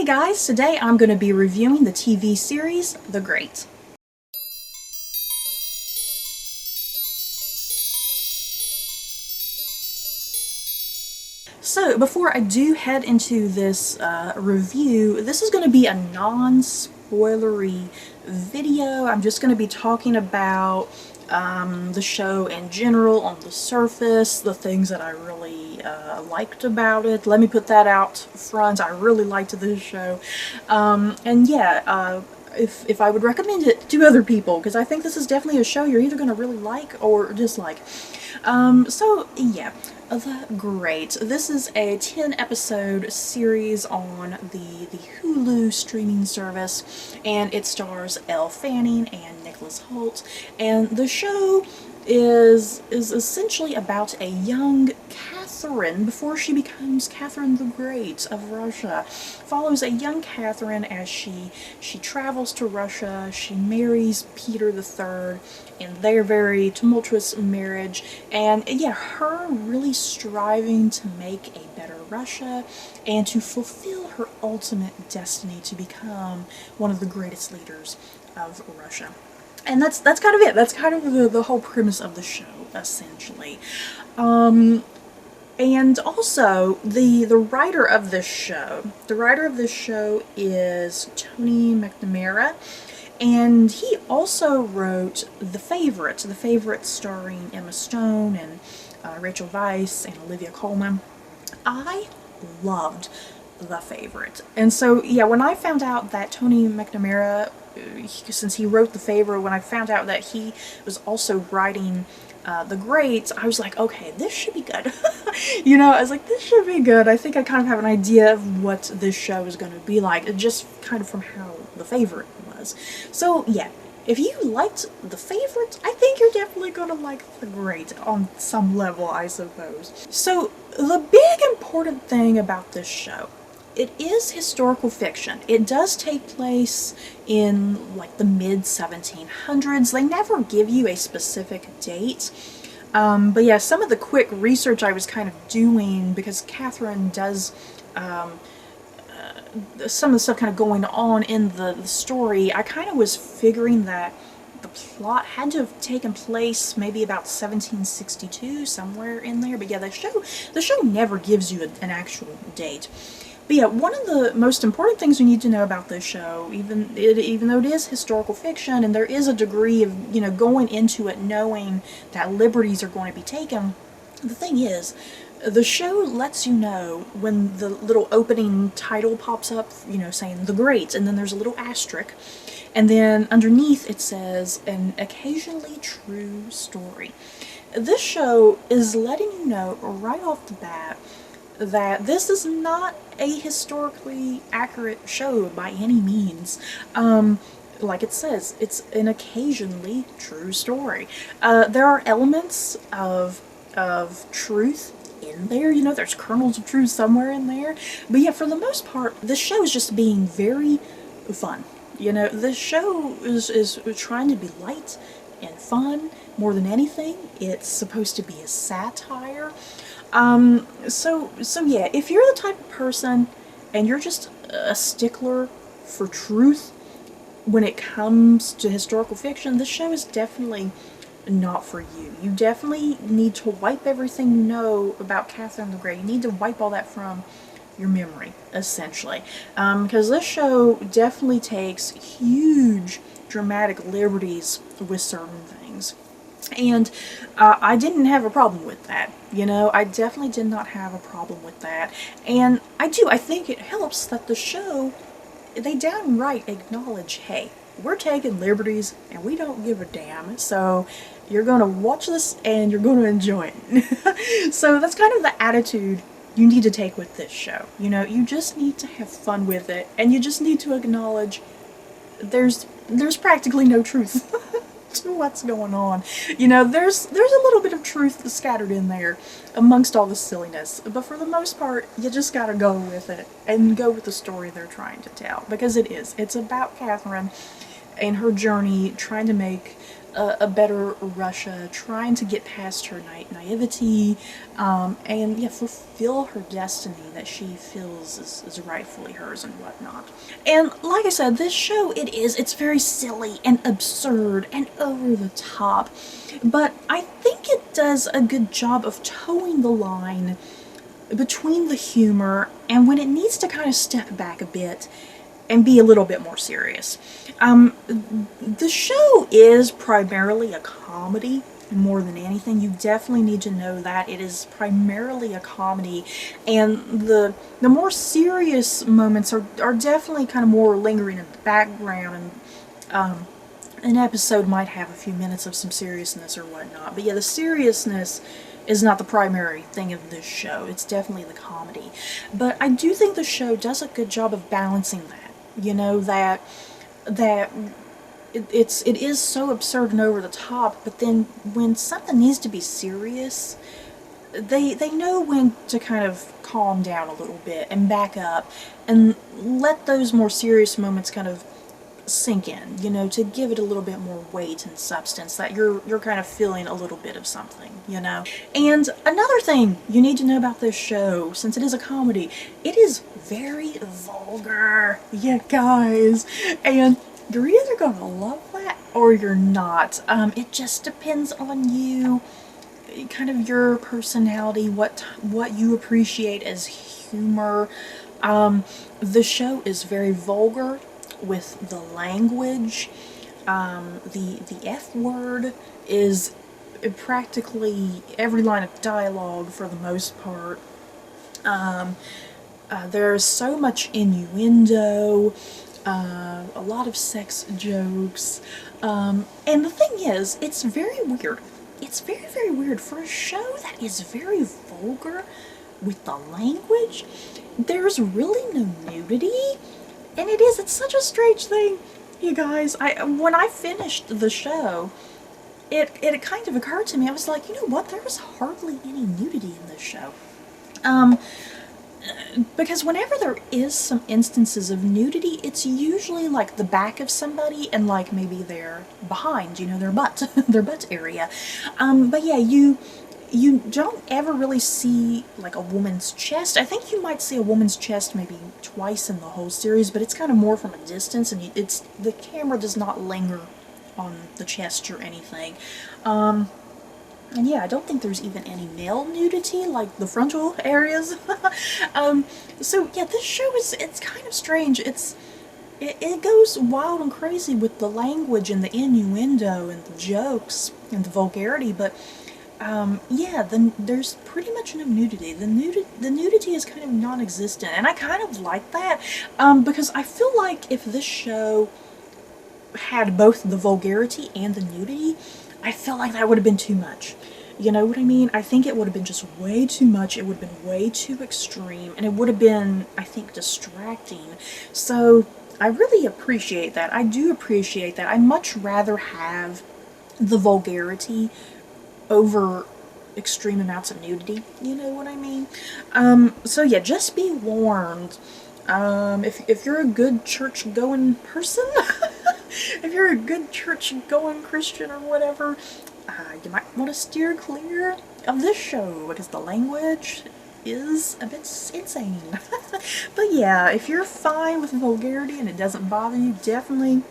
Hey guys, today I'm going to be reviewing the TV series The Great. So before I do head into this review, this is going to be a non-spoilery video. I'm just going to be talking about the show in general, on the surface, the things that I really liked about it. Let me put that out front. I really liked this show. And yeah, if I would recommend it to other people, because I think this is definitely a show you're either going to really like or dislike. So yeah, The Great. This is a 10-episode series on the Hulu streaming service, and it stars Elle Fanning and Nicholas Hoult, and the show is essentially about a young Catherine before she becomes Catherine the Great of Russia. Follows a young Catherine as she travels to Russia. She marries Peter III in their very tumultuous marriage, and yeah, her really striving to make a better Russia and to fulfill her ultimate destiny to become one of the greatest leaders of Russia. And that's kind of it. That's kind of the whole premise of the show, essentially. And also, the writer of this show, is Tony McNamara, and he also wrote The Favourite starring Emma Stone and Rachel Weisz and Olivia Colman. I loved The Favourite. And so, yeah, when I found out that Tony McNamara, since he wrote The Favourite, when I found out that he was also writing The Great, I was like, okay, this should be good. You know, I was like, this should be good. I think I kind of have an idea of what this show is going to be like, just kind of from how The Favourite was. So, yeah. If you liked The Favourite, I think you're definitely going to like The Great on some level, I suppose. So, the big important thing about this show, it is historical fiction. It does take place in like the mid-1700s. They never give you a specific date. But yeah, some of the quick research I was kind of doing, because Catherine does some of the stuff kind of going on in the story, I kind of was figuring that the plot had to have taken place maybe about 1762, somewhere in there. But yeah, the show never gives you an actual date. But yeah, one of the most important things you need to know about this show, even though it is historical fiction and there is a degree of, you know, going into it knowing that liberties are going to be taken, the thing is, the show lets you know when the little opening title pops up, you know, saying The Great, and then there's a little asterisk, and then underneath it says, an occasionally true story. This show is letting you know right off the bat that this is not a historically accurate show by any means. Like it says, it's an occasionally true story. There are elements of truth in there, you know, there's kernels of truth somewhere in there. But yeah, for the most part, this show is just being very fun. You know, this show is trying to be light and fun more than anything. It's supposed to be a satire. So yeah, if you're the type of person and you're just a stickler for truth when it comes to historical fiction, this show is definitely not for you. You definitely need to wipe everything you know about Catherine the Great. You need to wipe all that from your memory, essentially. Because this show definitely takes huge dramatic liberties with certain things. And I didn't have a problem with that. You know, I definitely did not have a problem with that. And I think it helps that the show, they downright acknowledge, hey, we're taking liberties and we don't give a damn. So you're going to watch this and you're going to enjoy it. So that's kind of the attitude you need to take with this show. You know, you just need to have fun with it, and you just need to acknowledge there's practically no truth to what's going on. You know, there's a little bit of truth scattered in there amongst all the silliness, but for the most part, you just gotta go with it and go with the story they're trying to tell, because it's about Catherine and her journey trying to make a better Russia, trying to get past her naivety, and yeah, fulfill her destiny that she feels is rightfully hers and whatnot. And like I said, this show, it's very silly and absurd and over the top, but I think it does a good job of towing the line between the humor and when it needs to kind of step back a bit and be a little bit more serious. The show is primarily a comedy more than anything. You definitely need to know that it is primarily a comedy, and the more serious moments are definitely kind of more lingering in the background, and an episode might have a few minutes of some seriousness or whatnot. But yeah, the seriousness is not the primary thing of this show. It's definitely the comedy. But I do think the show does a good job of balancing that. You know, that it is so absurd and over the top, but then when something needs to be serious, they know when to kind of calm down a little bit and back up and let those more serious moments kind of sink in, you know, to give it a little bit more weight and substance, that you're kind of feeling a little bit of something, you know. And another thing you need to know about this show, since it is a comedy, it is very vulgar, you guys, and you're either gonna love that or you're not. It just depends on you, kind of your personality, what you appreciate as humor. The show is very vulgar with the language. The F word is practically every line of dialogue for the most part. There's so much innuendo, a lot of sex jokes, and the thing is, it's very weird. It's very, very weird for a show that is very vulgar with the language. There's really no nudity. And it's such a strange thing, you guys. When I finished the show, it kind of occurred to me, I was like, you know what, there was hardly any nudity in this show. Because whenever there is some instances of nudity, it's usually like the back of somebody and like maybe their behind, you know, their butt, their butt area. But yeah, you don't ever really see like a woman's chest. I think you might see a woman's chest maybe twice in the whole series, but it's kind of more from a distance, and the camera does not linger on the chest or anything. And yeah, I don't think there's even any male nudity, like the frontal areas. So yeah, this show it's kind of strange. It goes wild and crazy with the language and the innuendo and the jokes and the vulgarity, but yeah, then there's pretty much no nudity. The nudity is kind of non-existent, and I kind of like that, because I feel like if this show had both the vulgarity and the nudity, I feel like that would have been too much. You know what I mean? I think it would have been just way too much. It would have been way too extreme, and it would have been, I think, distracting. So I really appreciate that. I do appreciate that. I'd much rather have the vulgarity over extreme amounts of nudity, you know what I mean? So yeah, just be warned. If you're a good church-going person, if you're a good church-going Christian or whatever, you might want to steer clear of this show, because the language is a bit insane. But yeah, if you're fine with vulgarity and it doesn't bother you, definitely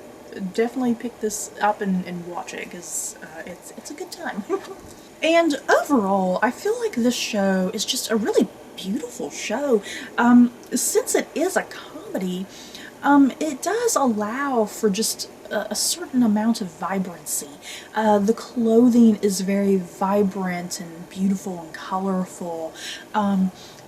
pick this up and watch it, because it's a good time. And overall, I feel like this show is just a really beautiful show. Since it is a comedy, it does allow for just a certain amount of vibrancy. The clothing is very vibrant and beautiful and colorful.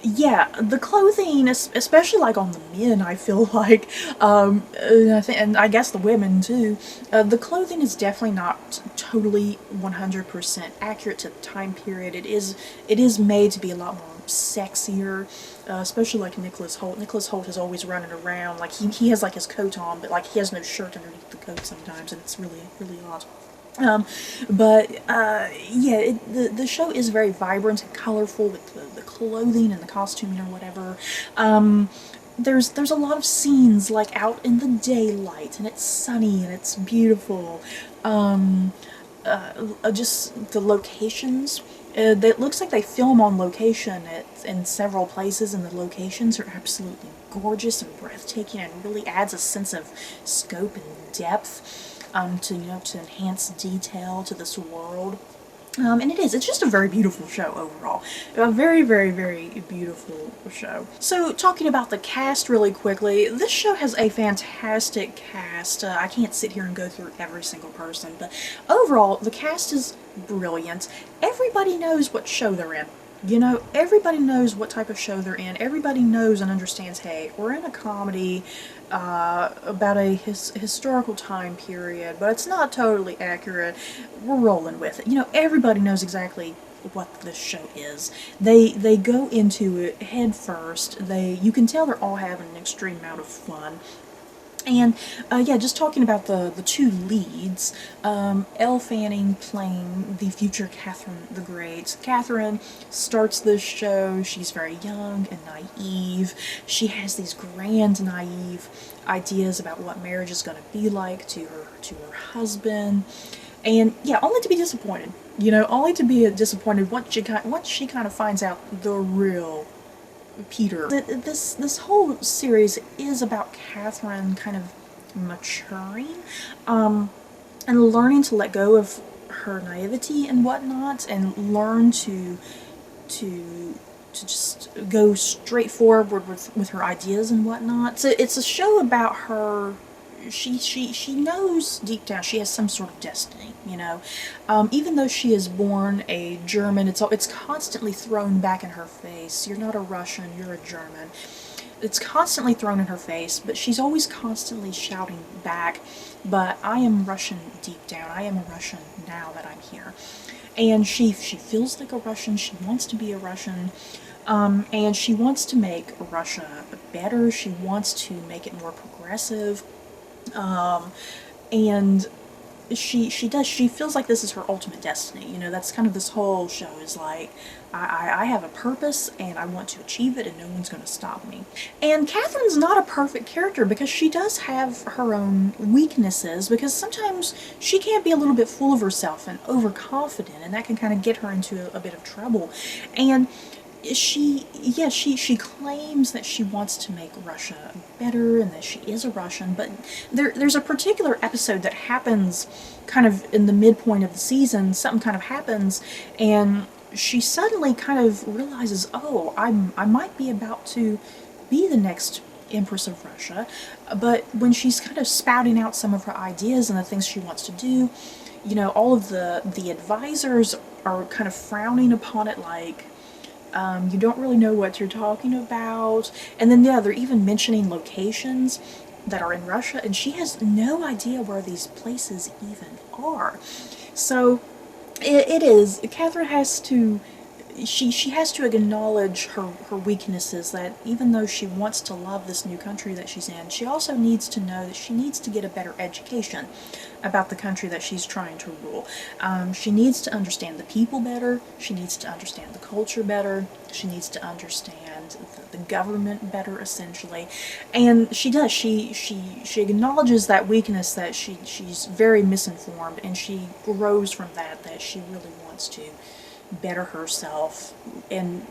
Yeah, the clothing, especially like on the men, I feel like, and I guess the women too, the clothing is definitely not totally 100% accurate to the time period. It is made to be a lot more sexier, especially like Nicholas Hoult. Nicholas Hoult is always running around, like he has like his coat on, but like he has no shirt underneath the coat sometimes, and it's really, really odd. Yeah, the show is very vibrant and colorful with the clothing and the costuming or whatever. There's a lot of scenes like out in the daylight, and it's sunny and it's beautiful. just the locations. It looks like they film on location in several places, and the locations are absolutely gorgeous and breathtaking, and really adds a sense of scope and depth to enhance detail to this world. And it's just a very beautiful show overall. A very, very, very beautiful show. So, talking about the cast really quickly, this show has a fantastic cast. I can't sit here and go through every single person, but overall, the cast is brilliant. Everybody knows what show they're in. You know, everybody knows what type of show they're in. Everybody knows and understands, hey, we're in a comedy about a historical time period, but it's not totally accurate. We're rolling with it. You know, everybody knows exactly what this show is. They go into it head first. You can tell they're all having an extreme amount of fun. And yeah, just talking about the two leads, Elle Fanning playing the future Catherine the Great. Catherine starts this show, she's very young and naive. She has these grand naive ideas about what marriage is going to be like to her husband. And yeah, only to be disappointed. You know, only to be disappointed once she kind of finds out the real Peter. This whole series is about Catherine kind of maturing, and learning to let go of her naivety and whatnot, and learn to just go straight forward with her ideas and whatnot. So it's a show about her. She knows deep down she has some sort of destiny, you know. Even though she is born a German, it's constantly thrown back in her face. You're not a Russian, you're a German. It's constantly thrown in her face, but she's always constantly shouting back, but I am Russian deep down. I am a Russian now that I'm here. And she feels like a Russian, she wants to be a Russian. And she wants to make Russia better, she wants to make it more progressive. And she feels like this is her ultimate destiny. You know, that's kind of this whole show is like, I have a purpose and I want to achieve it and no one's going to stop me. And Catherine's not a perfect character because she does have her own weaknesses, because sometimes she can be a little bit full of herself and overconfident, and that can kind of get her into a bit of trouble. And she claims that she wants to make Russia better and that she is a Russian, but there's a particular episode that happens kind of in the midpoint of the season. Something kind of happens, and she suddenly kind of realizes, oh, I might be about to be the next Empress of Russia. But when she's kind of spouting out some of her ideas and the things she wants to do, you know, all of the advisors are kind of frowning upon it, like, you don't really know what you're talking about. And then, yeah, they're even mentioning locations that are in Russia, and she has no idea where these places even are. So, it is. Catherine has to... She has to acknowledge her weaknesses, that even though she wants to love this new country that she's in, she also needs to know that she needs to get a better education about the country that she's trying to rule. She needs to understand the people better, she needs to understand the culture better, she needs to understand the government better, essentially. And she does. She acknowledges that weakness, that she's very misinformed, and she grows from that she really wants to better herself, and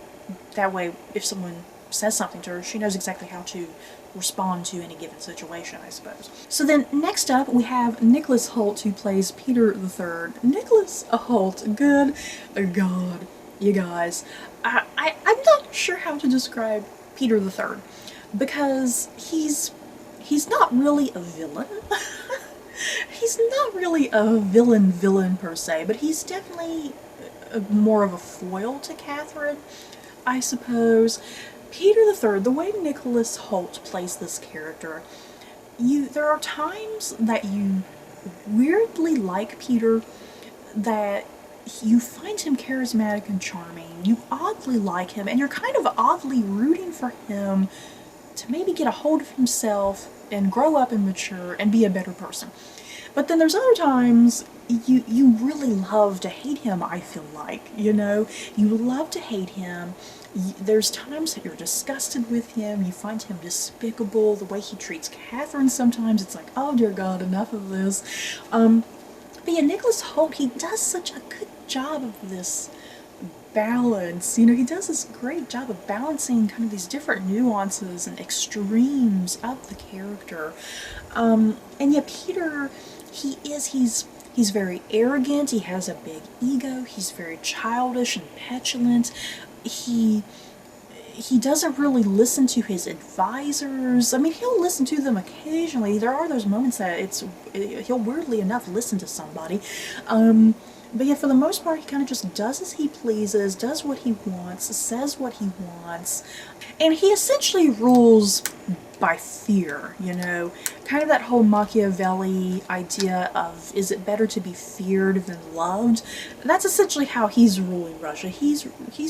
that way if someone says something to her, she knows exactly how to respond to any given situation, I suppose. So then next up we have Nicholas Hoult, who plays Peter III. Nicholas Hoult, good God, you guys, I'm not sure how to describe Peter III, because he's not really a villain. He's not really a villain per se, but he's definitely more of a foil to Catherine, I suppose. Peter III, the way Nicholas Hoult plays this character, there are times that you weirdly like Peter, that you find him charismatic and charming, you oddly like him, and you're kind of oddly rooting for him to maybe get a hold of himself and grow up and mature and be a better person. But then there's other times you really love to hate him, I feel like, you know? You love to hate him. There's times that you're disgusted with him, you find him despicable, the way he treats Catherine sometimes, it's like, oh dear God, enough of this. But yeah, Nicholas Hoult, he does such a good job of this balance. You know, he does this great job of balancing kind of these different nuances and extremes of the character. And yeah, Peter, he's very arrogant. He has a big ego. He's very childish and petulant. He doesn't really listen to his advisors. I mean, he'll listen to them occasionally. There are those moments that he'll weirdly enough listen to somebody. But yeah, for the most part, he kind of just does as he pleases, does what he wants, says what he wants, and he essentially rules by fear, you know? Kind of that whole Machiavelli idea of, is it better to be feared than loved? That's essentially how he's ruling Russia. He's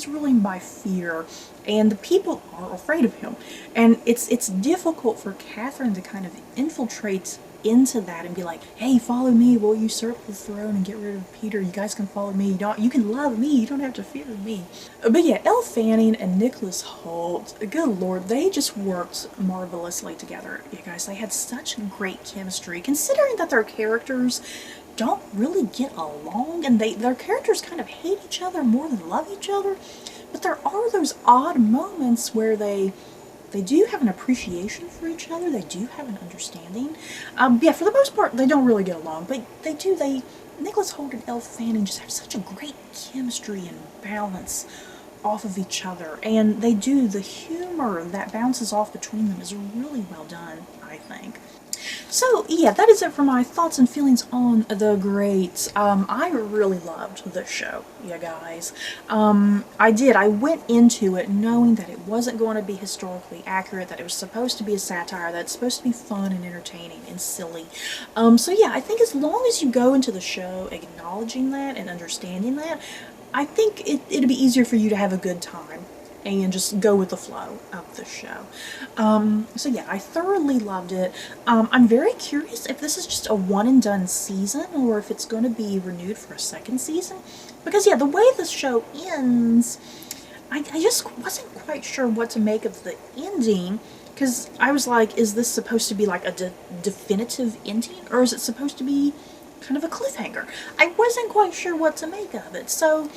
ruling by fear, and the people are afraid of him. And it's difficult for Catherine to kind of infiltrate into that and be like, hey, follow me, we'll usurp the throne and get rid of Peter. You guys can follow me. You can love me. You don't have to fear me. But yeah, Elle Fanning and Nicholas Hoult, good lord, they just worked marvelously together. You guys, they had such great chemistry, considering that their characters don't really get along, and their characters kind of hate each other more than love each other. But there are those odd moments where they do have an appreciation for each other. They do have an understanding. Yeah, for the most part, they don't really get along, but Nicholas Hoult and Elle Fanning just have such a great chemistry and balance off of each other, and the humor that bounces off between them is really well done, I think. So yeah, that is it for my thoughts and feelings on The Great. I really loved this show, you guys. I went into it knowing that it wasn't going to be historically accurate, that it was supposed to be a satire, that it's supposed to be fun and entertaining and silly. So yeah, I think as long as you go into the show acknowledging that and understanding that, I think it'd be easier for you to have a good time and just go with the flow of the show. So yeah, I thoroughly loved it. I'm very curious if this is just a one and done season or if it's going to be renewed for a second season. Because yeah, the way the show ends, I just wasn't quite sure what to make of the ending. Because I was like, is this supposed to be like a definitive ending? Or is it supposed to be kind of a cliffhanger? I wasn't quite sure what to make of it. So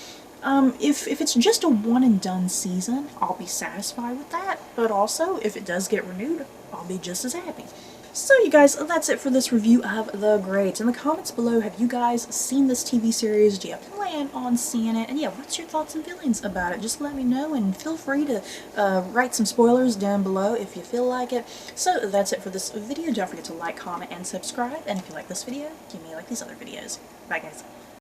if it's just a one and done season, I'll be satisfied with that, but also, if it does get renewed, I'll be just as happy. So you guys, that's it for this review of The Great. In the comments below, have you guys seen this TV series? Do you plan on seeing it? And yeah, what's your thoughts and feelings about it? Just let me know, and feel free to write some spoilers down below if you feel like it. So that's it for this video. Don't forget to like, comment, and subscribe, and if you like this video, give me a like these other videos. Bye guys.